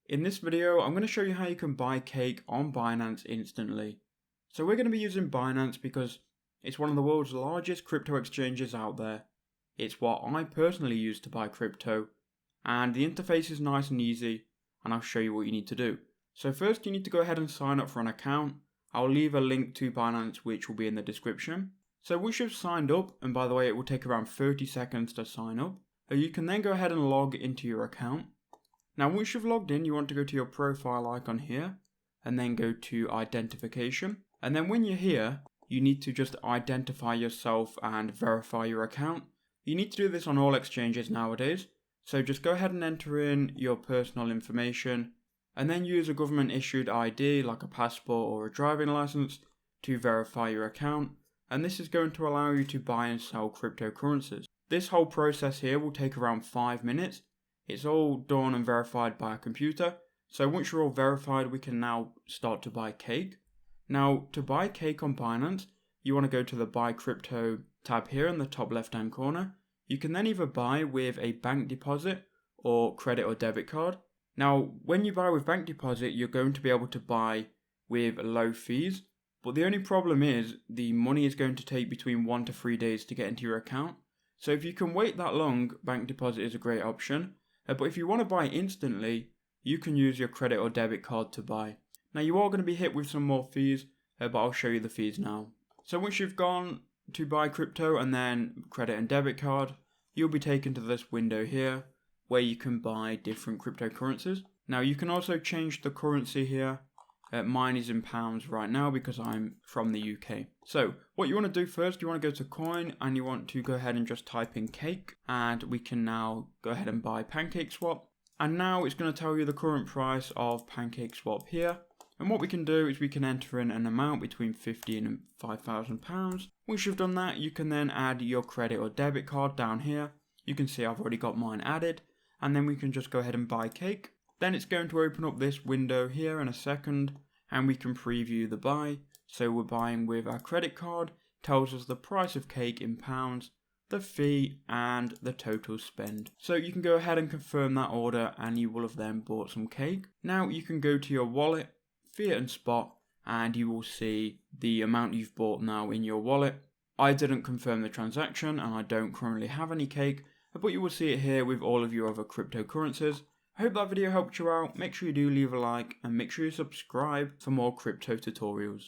In this video, I'm going to show you how you can buy cake on Binance instantly. So we're going to be using Binance because it's one of the world's largest crypto exchanges out there. It's what I personally use to buy crypto, and the interface is nice and easy, and I'll show you what you need to do. So first you need to go ahead and sign up for an account. I'll leave a link to Binance which will be in the description. So once you've signed up, and by the way it will take around 30 seconds to sign up, you can then go ahead and log into your account. Now once you've logged in, you want to go to your profile icon here, and then go to identification. And then when you're here, you need to just identify yourself and verify your account. You need to do this on all exchanges nowadays. So just go ahead and enter in your personal information, and then use a government issued ID like a passport or a driving license to verify your account. And this is going to allow you to buy and sell cryptocurrencies. This whole process here will take around 5 minutes. It's all done and verified by a computer. So once you're all verified, we can now start to buy cake. Now to buy cake on Binance, you want to go to the buy crypto tab here in the top left hand corner. You can then either buy with a bank deposit or credit or debit card. Now when you buy with bank deposit, you're going to be able to buy with low fees. But the only problem is the money is going to take between 1 to 3 days to get into your account. So if you can wait that long, bank deposit is a great option. But if you want to buy instantly, you can use your credit or debit card to buy. Now you are going to be hit with some more fees, but I'll show you the fees now. So once you've gone to buy crypto and then credit and debit card, you'll be taken to this window here where you can buy different cryptocurrencies. Now you can also change the currency here. Mine is in pounds right now because I'm from the UK. So what you want to do first, you want to go to coin and you want to go ahead and just type in cake, and we can now go ahead and buy PancakeSwap. And now it's going to tell you the current price of PancakeSwap here. And what we can do is we can enter in an amount between 50 and 5,000 pounds. Once you've done that, you can then add your credit or debit card down here. You can see I've already got mine added, and then we can just go ahead and buy cake. Then it's going to open up this window here in a second, and we can preview the buy. So we're buying with our credit card, tells us the price of cake in pounds, the fee, and the total spend. So you can go ahead and confirm that order, and you will have then bought some cake. Now you can go to your wallet, fiat and spot, and you will see the amount you've bought now in your wallet. I didn't confirm the transaction, and I don't currently have any cake, but you will see it here with all of your other cryptocurrencies. I hope that video helped you out. Make sure you do leave a like and make sure you subscribe for more crypto tutorials.